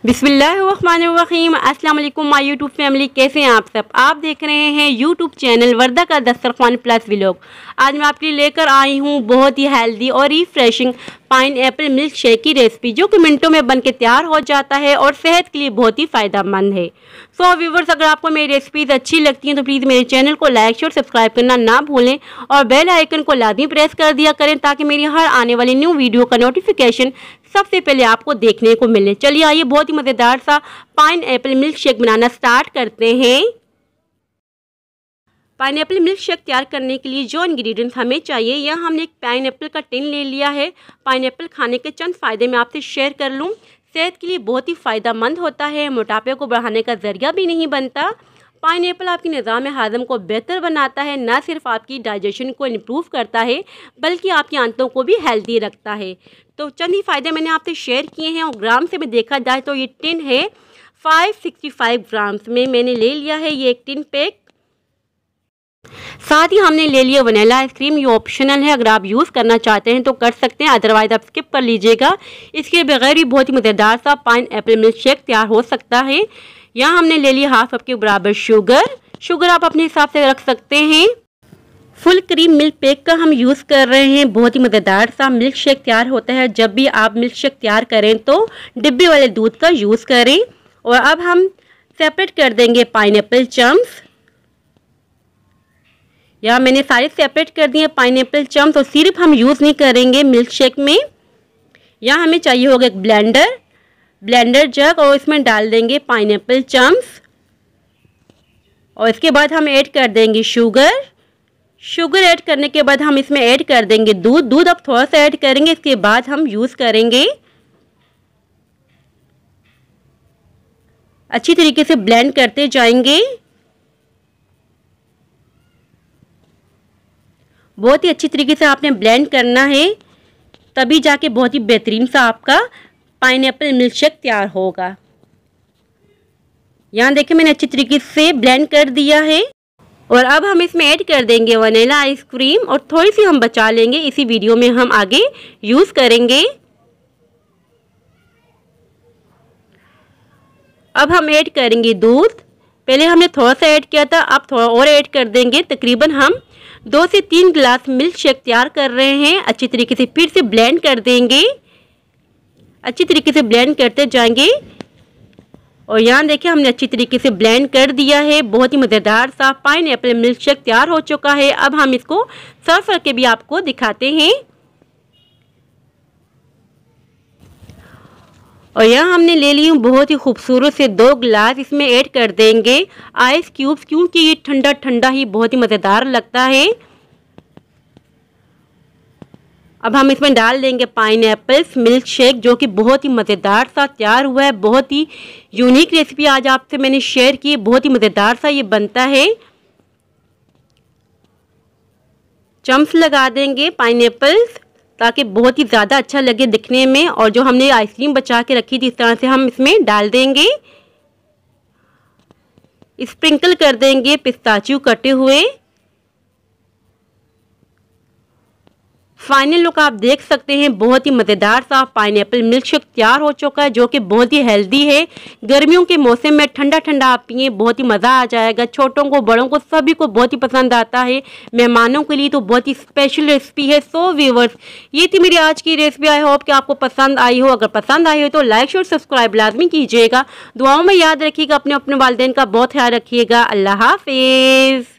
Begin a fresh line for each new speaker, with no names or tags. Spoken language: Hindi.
बिस्मिल्लाहिर्रहमानिर्रहीम। अस्सलाम वालेकुम माय यूट्यूब फैमिली, कैसे हैं आप सब। आप देख रहे हैं यूट्यूब चैनल वर्दा का दस्तरखान प्लस व्लॉग। आज मैं आपके लिए लेकर आई हूँ बहुत ही हेल्दी और रिफ्रेशिंग पाइनएप्पल मिल्क शेक की रेसिपी, जो कि मिनटों में बन के तैयार हो जाता है और सेहत के लिए बहुत ही फ़ायदेमंद है। सो व्यूवर्स, अगर आपको मेरी रेसिपीज़ अच्छी लगती हैं तो प्लीज़ मेरे चैनल को लाइक शेयर सब्सक्राइब करना ना भूलें और बेल आइकन को लाजमी प्रेस कर दिया करें, ताकि मेरी हर आने वाली न्यू वीडियो का नोटिफिकेशन सबसे पहले आपको देखने को मिले। चलिए आइए बहुत ही मज़ेदार सा पाइनएप्पल मिल्क शेक बनाना स्टार्ट करते हैं। पाइनएप्पल मिल्क शेक तैयार करने के लिए जो इंग्रेडिएंट्स हमें चाहिए, यहाँ हमने एक पाइनएप्पल का टिन ले लिया है। पाइनएप्पल खाने के चंद फ़ायदे मैं आपसे शेयर कर लूँ। सेहत के लिए बहुत ही फ़ायदेमंद होता है, मोटापे को बढ़ाने का ज़रिया भी नहीं बनता। पाइनएप्पल आपकी निज़ाम हाज़म को बेहतर बनाता है, ना सिर्फ आपकी डाइजेशन को इम्प्रूव करता है बल्कि आपकी आंतों को भी हेल्दी रखता है। तो चंद ही फ़ायदे मैंने आपसे शेयर किए हैं। और ग्राम से भी देखा जाए तो ये टिन है 565 ग्राम्स में मैंने ले लिया है ये एक टिन पैक। साथ ही हमने ले लिया वनीला आइसक्रीम। ये ऑप्शनल है, अगर आप यूज़ करना चाहते हैं तो कर सकते हैं, अदरवाइज़ आप स्किप कर लीजिएगा। इसके बगैर भी बहुत ही मज़ेदार सा पाइनएप्पल मिल्क शेक तैयार हो सकता है। यहाँ हमने ले लिया हाफ कप के बराबर शुगर आप अपने हिसाब से रख सकते हैं। फुल क्रीम मिल्क पैक का हम यूज़ कर रहे हैं। बहुत ही मज़ेदार सा मिल्क शेक तैयार होता है। जब भी आप मिल्क शेक तैयार करें तो डिब्बे वाले दूध का यूज़ करें। और अब हम सेपरेट कर देंगे पाइनएप्पल चंक्स। यहाँ मैंने सारे सेपरेट कर दिए पाइनएप्पल चंक्स, और सिर्फ हम यूज़ नहीं करेंगे मिल्क शेक में। यहाँ हमें चाहिए होगा एक ब्लेंडर जग, और इसमें डाल देंगे पाइनएप्पल चंक्स। और इसके बाद हम ऐड कर देंगे शुगर ऐड करने के बाद हम इसमें ऐड कर देंगे दूध अब थोड़ा सा ऐड करेंगे, इसके बाद हम यूज़ करेंगे। अच्छी तरीके से ब्लेंड करते जाएंगे। बहुत ही अच्छी तरीके से आपने ब्लेंड करना है, तभी जाके बहुत ही बेहतरीन सा आपका पाइनएप्पल मिल्क शेक तैयार होगा। यहाँ देखिए मैंने अच्छी तरीके से ब्लेंड कर दिया है। और अब हम इसमें ऐड कर देंगे वनीला आइसक्रीम, और थोड़ी सी हम बचा लेंगे, इसी वीडियो में हम आगे यूज़ करेंगे। अब हम ऐड करेंगे दूध। पहले हमने थोड़ा सा ऐड किया था, अब थोड़ा और ऐड कर देंगे। तकरीबन हम 2 से 3 गिलास मिल्क शेक तैयार कर रहे हैं। अच्छी तरीके से फिर से ब्लेंड कर देंगे, अच्छी तरीके से ब्लेंड करते जाएंगे। और यहाँ देखिए हमने अच्छी तरीके से ब्लेंड कर दिया है। बहुत ही मज़ेदार सा पाइनएप्पल मिल्क शेक तैयार हो चुका है। अब हम इसको सर्व करके भी आपको दिखाते हैं। और यहाँ हमने ले ली हूँ बहुत ही खूबसूरत से 2 गिलास। इसमें ऐड कर देंगे आइस क्यूब्स, क्योंकि ये ठंडा ठंडा ही बहुत ही मज़ेदार लगता है। अब हम इसमें डाल देंगे पाइनएप्पल मिल्क शेक, जो कि बहुत ही मज़ेदार सा तैयार हुआ है। बहुत ही यूनिक रेसिपी आज आपसे मैंने शेयर की, बहुत ही मज़ेदार सा ये बनता है। चम्स लगा देंगे पाइनएप्पल्स, ताकि बहुत ही ज़्यादा अच्छा लगे दिखने में। और जो हमने आइसक्रीम बचा के रखी थी, इस तरह से हम इसमें डाल देंगे। स्प्रिंकल कर देंगे पिस्ताचियो कटे हुए। फाइनल लुक आप देख सकते हैं, बहुत ही मज़ेदार सा पाइनएप्पल मिल्क शेक तैयार हो चुका है, जो कि बहुत ही हेल्दी है। गर्मियों के मौसम में ठंडा ठंडा आप पिए, बहुत ही मज़ा आ जाएगा। छोटों को बड़ों को सभी को बहुत ही पसंद आता है। मेहमानों के लिए तो बहुत ही स्पेशल रेसिपी है। सो व्यूअर्स, ये थी मेरी आज की रेसिपी। आई होप कि आपको पसंद आई हो। अगर पसंद आई हो तो लाइक शेयर सब्सक्राइब लाजमी कीजिएगा। दुआओं में याद रखिएगा, अपने वालिदैन का बहुत ख्याल रखिएगा। अल्लाह हाफिज़।